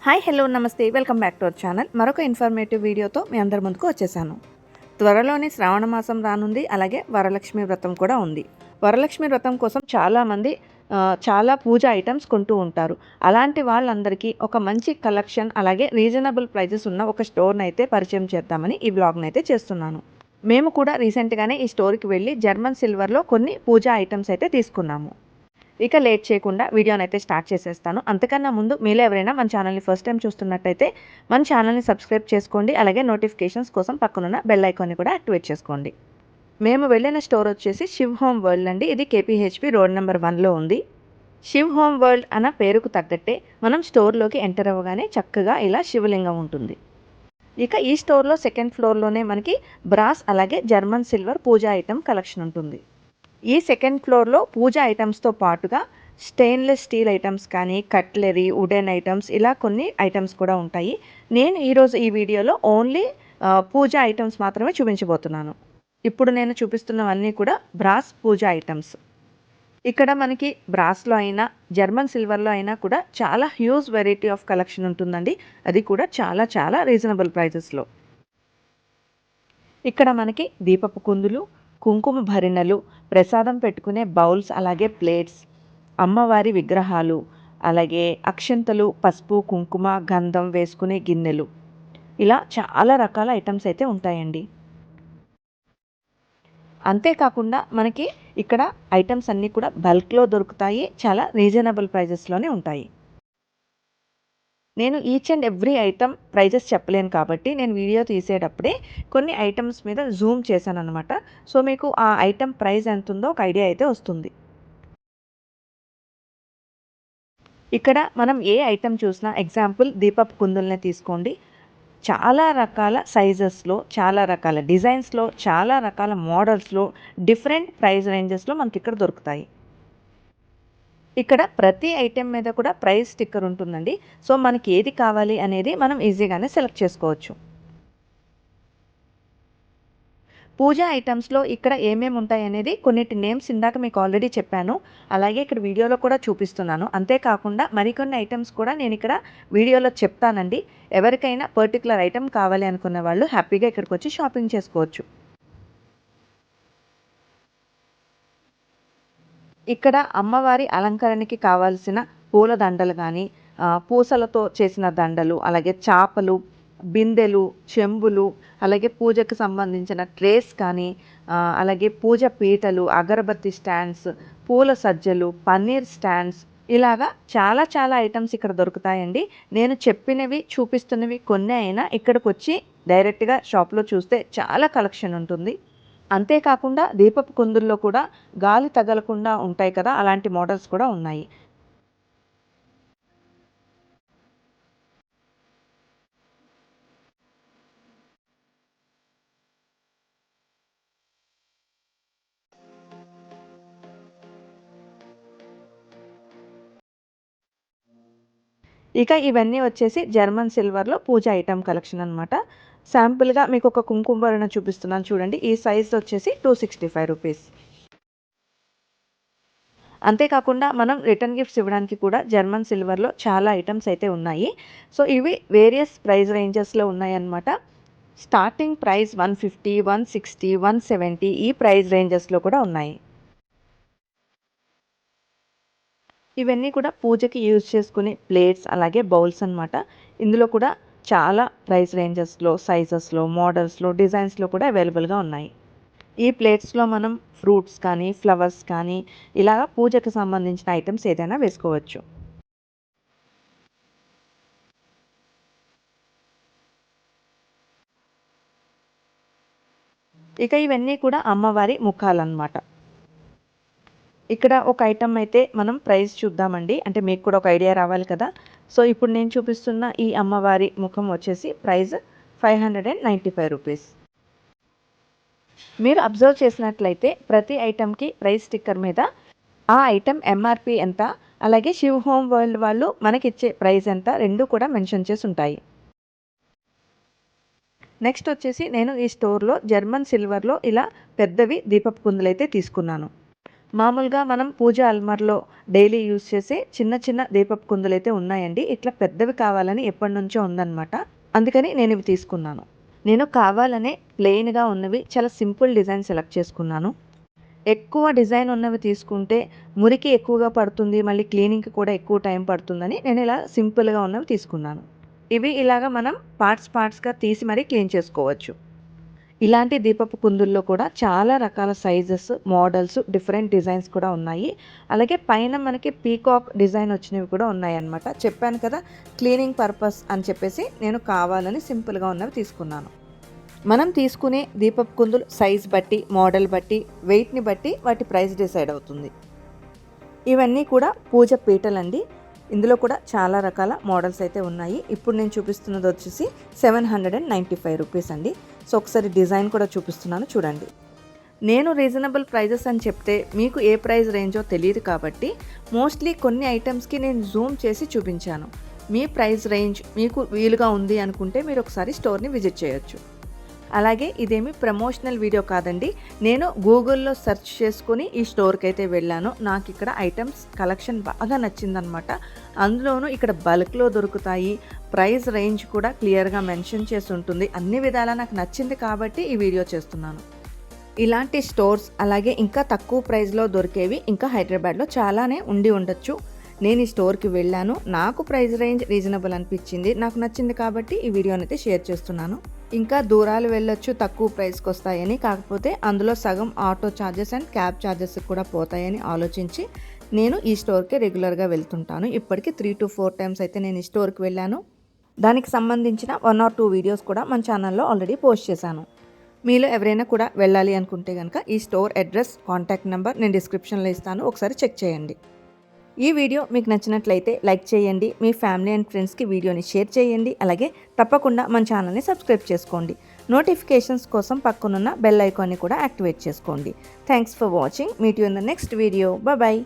Hi hello నమస్తే welcome back to our channel. మరొక informative వీడియోతో మీ అందరి ముందుకు వచ్చేసాను. త్వరలోనే శ్రావణ మాసం రానుంది, అలాగే వరలక్ష్మి వ్రతం కూడా ఉంది. వరలక్ష్మి వ్రతం కోసం చాలామంది చాలా పూజ ఐటమ్స్ కొంటూ ఉంటారు. అలాంటి వాళ్ళందరికీ ఒక మంచి కలెక్షన్ అలాగే రీజనబుల్ ప్రైజెస్ ఉన్న ఒక స్టోర్ని అయితే పరిచయం చేద్దామని ఈ బ్లాగ్ని అయితే చేస్తున్నాను. మేము కూడా రీసెంట్గానే ఈ స్టోర్కి వెళ్ళి జర్మన్ సిల్వర్లో కొన్ని పూజా ఐటమ్స్ అయితే తీసుకున్నాము. ఇక లేట్ చేయకుండా వీడియోని అయితే స్టార్ట్ చేసేస్తాను. అంతకన్నా ముందు మీలో ఎవరైనా మన ఛానల్ని ఫస్ట్ టైం చూస్తున్నట్టయితే మన ఛానల్ని సబ్స్క్రైబ్ చేసుకోండి. అలాగే నోటిఫికేషన్స్ కోసం పక్కనున్న బెల్ ఐకాన్ని కూడా యాక్టివేట్ చేసుకోండి. మేము వెళ్ళిన స్టోర్ వచ్చేసి శివ్ హోమ్ వరల్డ్ అండి. ఇది కేపీహెచ్పి రోడ్ నెంబర్ 1లో ఉంది. శివ్ హోమ్ వరల్డ్ అన్న పేరుకు తగ్గట్టే మనం స్టోర్లోకి ఎంటర్ అవ్వగానే చక్కగా ఇలా శివలింగం ఉంటుంది. ఇక ఈ స్టోర్లో సెకండ్ ఫ్లోర్లోనే మనకి బ్రాస్ అలాగే జర్మన్ సిల్వర్ పూజా ఐటమ్ కలెక్షన్ ఉంటుంది. ఈ సెకండ్ ఫ్లోర్లో పూజ ఐటమ్స్తో పాటుగా స్టెయిన్లెస్ స్టీల్ ఐటమ్స్ కానీ కట్లరీ, వుడెన్ ఐటమ్స్ ఇలా కొన్ని ఐటమ్స్ కూడా ఉంటాయి. నేను ఈరోజు ఈ వీడియోలో ఓన్లీ పూజ ఐటమ్స్ మాత్రమే చూపించబోతున్నాను. ఇప్పుడు నేను చూపిస్తున్నవన్నీ కూడా బ్రాస్ పూజ ఐటమ్స్. ఇక్కడ మనకి బ్రాస్లో అయినా జర్మన్ సిల్వర్లో అయినా కూడా చాలా హ్యూజ్ వెరైటీ ఆఫ్ కలెక్షన్ ఉంటుందండి. అది కూడా చాలా చాలా రీజనబుల్ ప్రైజెస్లో. ఇక్కడ మనకి దీపపు కుందులు, కుంకుమ భరిణలు, ప్రసాదం పెట్టుకునే బౌల్స్ అలాగే ప్లేట్స్, అమ్మవారి విగ్రహాలు, అలాగే అక్షంతలు, పసుపు కుంకుమ గంధం వేసుకునే గిన్నెలు, ఇలా చాలా రకాల ఐటమ్స్ అయితే ఉంటాయండి. అంతేకాకుండా మనకి ఇక్కడ ఐటమ్స్ అన్నీ కూడా బల్క్లో దొరుకుతాయి, చాలా రీజనబుల్ ప్రైజెస్లోనే ఉంటాయి. నేను each and every item prices చెప్పలేను కాబట్టి నేను వీడియో తీసేటప్పుడే కొన్ని ఐటమ్స్ మీద జూమ్ చేశాను అనమాట. సో మీకు ఆ ఐటమ్ ప్రైస్ ఎంత ఉందో ఒక ఐడియా అయితే వస్తుంది. ఇక్కడ మనం ఏ ఐటమ్ చూసినా ఎగ్జాంపుల్ దీపపు కుందుల్ని తీసుకోండి. చాలా రకాల సైజెస్లో, చాలా రకాల డిజైన్స్లో, చాలా రకాల మోడల్స్లో, డిఫరెంట్ ప్రైస్ రేంజెస్లో మనకి ఇక్కడ దొరుకుతాయి. ఇక్కడ ప్రతి ఐటెం మీద కూడా ప్రైస్ స్టిక్కర్ ఉంటుందండి. సో మనకి ఏది కావాలి అనేది మనం ఈజీగానే సెలెక్ట్ చేసుకోవచ్చు. పూజా ఐటమ్స్లో ఇక్కడ ఏమేమి ఉంటాయి అనేది కొన్నిటి నేమ్స్ ఇందాక మీకు ఆల్రెడీ చెప్పాను. అలాగే ఇక్కడ వీడియోలో కూడా చూపిస్తున్నాను. అంతేకాకుండా మరికొన్ని ఐటమ్స్ కూడా నేను ఇక్కడ వీడియోలో చెప్తానండి. ఎవరికైనా పర్టికులర్ ఐటమ్ కావాలి అనుకున్న వాళ్ళు హ్యాపీగా ఇక్కడికి వచ్చి షాపింగ్ చేసుకోవచ్చు. ఇక్కడ అమ్మవారి అలంకరణకి కావాల్సిన పూల దండలు కానీ, పూసలతో చేసిన దండలు, అలాగే చాపలు, బిందెలు, చెంబులు, అలాగే పూజకు సంబంధించిన ట్రేస్ కానీ, అలాగే పూజ పీటలు, అగరబత్తి స్టాండ్స్, పూల సజ్జలు, పన్నీర్ స్టాండ్స్, ఇలాగా చాలా చాలా ఐటమ్స్ ఇక్కడ దొరుకుతాయండి. నేను చెప్పినవి చూపిస్తున్నవి కొన్ని అయినా ఇక్కడికి వచ్చి డైరెక్ట్గా షాప్లో చూస్తే చాలా కలెక్షన్ ఉంటుంది. అంతేకాకుండా దీపపు కుందుల్లో కూడా గాలి తగలకుండా ఉంటాయి కదా, అలాంటి మోడల్స్ కూడా ఉన్నాయి. ఇక ఇవన్నీ వచ్చేసి జర్మన్ సిల్వర్లో పూజ ఐటమ్ కలెక్షన్ అనమాట. శాంపుల్గా మీకు ఒక కుంకుమ భరణ చూపిస్తున్నాను చూడండి. ఈ సైజ్ వచ్చేసి 265 రూపీస్. అంతేకాకుండా మనం రిటర్న్ గిఫ్ట్స్ ఇవ్వడానికి కూడా జర్మన్ సిల్వర్లో చాలా ఐటమ్స్ అయితే ఉన్నాయి. సో ఇవి వేరియస్ ప్రైస్ రేంజెస్లో ఉన్నాయన్నమాట. స్టార్టింగ్ ప్రైస్ 150, 160, 170 ఈ ప్రైస్ రేంజెస్లో కూడా ఉన్నాయి. ఇవన్నీ కూడా పూజకి యూజ్ చేసుకునే ప్లేట్స్ అలాగే బౌల్స్ అనమాట. ఇందులో కూడా చాలా ప్రైస్ రేంజెస్లో, సైజెస్లో, మోడల్స్లో, డిజైన్స్లో కూడా అవైలబుల్గా ఉన్నాయి. ఈ ప్లేట్స్లో మనం ఫ్రూట్స్ కానీ, ఫ్లవర్స్ కానీ ఇలా పూజకు సంబంధించిన ఐటమ్స్ ఏదైనా వేసుకోవచ్చు. ఇక ఇవన్నీ కూడా అమ్మవారి ముఖాలన్నమాట. ఇక్కడ ఒక ఐటమ్ అయితే మనం ప్రైస్ చూద్దామండి. అంటే మీకు కూడా ఒక ఐడియా రావాలి కదా. సో ఇప్పుడు నేను చూపిస్తున్న ఈ అమ్మవారి ముఖం వచ్చేసి ప్రైస్ 595 రూపీస్. మీరు అబ్జర్వ్ చేసినట్లయితే ప్రతి ఐటమ్కి ప్రైస్ స్టిక్కర్ మీద ఆ ఐటమ్ ఎంఆర్పి ఎంత, అలాగే శివ్ హోమ్ వరల్డ్ వాళ్ళు మనకిచ్చే ప్రైస్ ఎంత, రెండు కూడా మెన్షన్ చేసి ఉంటాయి. నెక్స్ట్ వచ్చేసి నేను ఈ స్టోర్లో జర్మన్ సిల్వర్లో ఇలా పెద్దవి దీపపు కుందులైతే తీసుకున్నాను. మామూలుగా మనం పూజ అల్మార్లో డైలీ యూజ్ చేసే చిన్న చిన్న దీపపు కుందులైతే ఉన్నాయండి. ఇట్లా పెద్దవి కావాలని ఎప్పటినుంచో ఉందన్నమాట. అందుకని నేను ఇవి తీసుకున్నాను. నేను కావాలనే ప్లెయిన్‌గా ఉన్నవి చాలా సింపుల్ డిజైన్ సెలెక్ట్ చేసుకున్నాను. ఎక్కువ డిజైన్ ఉన్నవి తీసుకుంటే మురికి ఎక్కువగా పడుతుంది. మళ్ళీ క్లీనింగ్‌కి కూడా ఎక్కువ టైం పడుతుందని నేను ఇలా సింపుల్‌గా ఉన్నవి తీసుకున్నాను. ఇవి ఇలాగ మనం పార్ట్స్‌గా తీసి మరీ క్లీన్ చేసుకోవచ్చు. ఇలాంటి దీపపు కుందుల్లో కూడా చాలా రకాల సైజెస్, మోడల్స్, డిఫరెంట్ డిజైన్స్ కూడా ఉన్నాయి. అలాగే పైన మనకి పీకాక్ డిజైన్ వచ్చినవి కూడా ఉన్నాయన్నమాట. చెప్పాను కదా క్లీనింగ్ పర్పస్ అని చెప్పేసి నేను కావాలని సింపుల్‌గా ఉన్నవి తీసుకున్నాను. మనం తీసుకునే దీపపు కుందులు సైజ్ బట్టి, మోడల్ బట్టి, వెయిట్‌ని బట్టి వాటి ప్రైస్ డిసైడ్ అవుతుంది. ఇవన్నీ కూడా పూజ పీటలండి. ఇందులో కూడా చాలా రకాల మోడల్స్ అయితే ఉన్నాయి. ఇప్పుడు నేను చూపిస్తున్నది వచ్చేసి 795 రూపీస్ అండి. సో ఒకసారి డిజైన్ కూడా చూపిస్తున్నాను చూడండి. నేను రీజనబుల్ ప్రైజెస్ అని చెప్తే మీకు ఏ ప్రైస్ రేంజో తెలియదు కాబట్టి మోస్ట్లీ కొన్ని ఐటమ్స్కి నేను జూమ్ చేసి చూపించాను. మీ ప్రైస్ రేంజ్ మీకు వీలుగా ఉంది అనుకుంటే మీరు ఒకసారి స్టోర్ని విజిట్ చేయొచ్చు. అలాగే ఇదేమి ప్రమోషనల్ వీడియో కాదండి. నేను గూగుల్లో సెర్చ్ చేసుకుని ఈ స్టోర్కి అయితే వెళ్ళాను. నాకు ఇక్కడ ఐటమ్స్ కలెక్షన్ బాగా నచ్చిందనమాట. అందులోనూ ఇక్కడ బల్క్లో దొరుకుతాయి. ప్రైస్ రేంజ్ కూడా క్లియర్గా మెన్షన్ చేసి ఉంటుంది. అన్ని విధాలా నాకు నచ్చింది కాబట్టి ఈ వీడియో చేస్తున్నాను. ఇలాంటి స్టోర్స్ అలాగే ఇంకా తక్కువ ప్రైస్లో దొరికేవి ఇంకా హైదరాబాద్లో చాలానే ఉండి ఉండొచ్చు. నేను ఈ స్టోర్కి వెళ్ళాను. నాకు ప్రైస్ రేంజ్ రీజనబుల్ అనిపించింది. నాకు నచ్చింది కాబట్టి ఈ వీడియోని అయితే షేర్ చేస్తున్నాను. ఇంకా దూరాలు వెళ్ళొచ్చు, తక్కువ ప్రైస్కి వస్తాయని, కాకపోతే అందులో సగం auto charges and cab charges కూడా పోతాయని ఆలోచించి నేను ఈ స్టోర్కి రెగ్యులర్గా వెళ్తుంటాను. ఇప్పటికీ 3 to 4 టైమ్స్ అయితే నేను ఈ స్టోర్కి వెళ్ళాను. దానికి సంబంధించిన 1 or 2 వీడియోస్ కూడా మన ఛానల్లో ఆల్రెడీ పోస్ట్ చేశాను. మీలో ఎవరైనా కూడా వెళ్ళాలి అనుకుంటే కనుక ఈ స్టోర్ అడ్రస్, కాంటాక్ట్ నెంబర్ నేను డిస్క్రిప్షన్లో ఇస్తాను. ఒకసారి చెక్ చేయండి. ఈ వీడియో మీకు నచ్చినట్లయితే లైక్ చేయండి. మీ ఫ్యామిలీ అండ్ ఫ్రెండ్స్కి వీడియోని షేర్ చేయండి. అలాగే తప్పకుండా మన ఛానల్ని సబ్స్క్రైబ్ చేసుకోండి. నోటిఫికేషన్స్ కోసం పక్కనున్న బెల్ ఐకాన్ని కూడా యాక్టివేట్ చేసుకోండి. Thanks for watching. Meet you in the next video. Bye.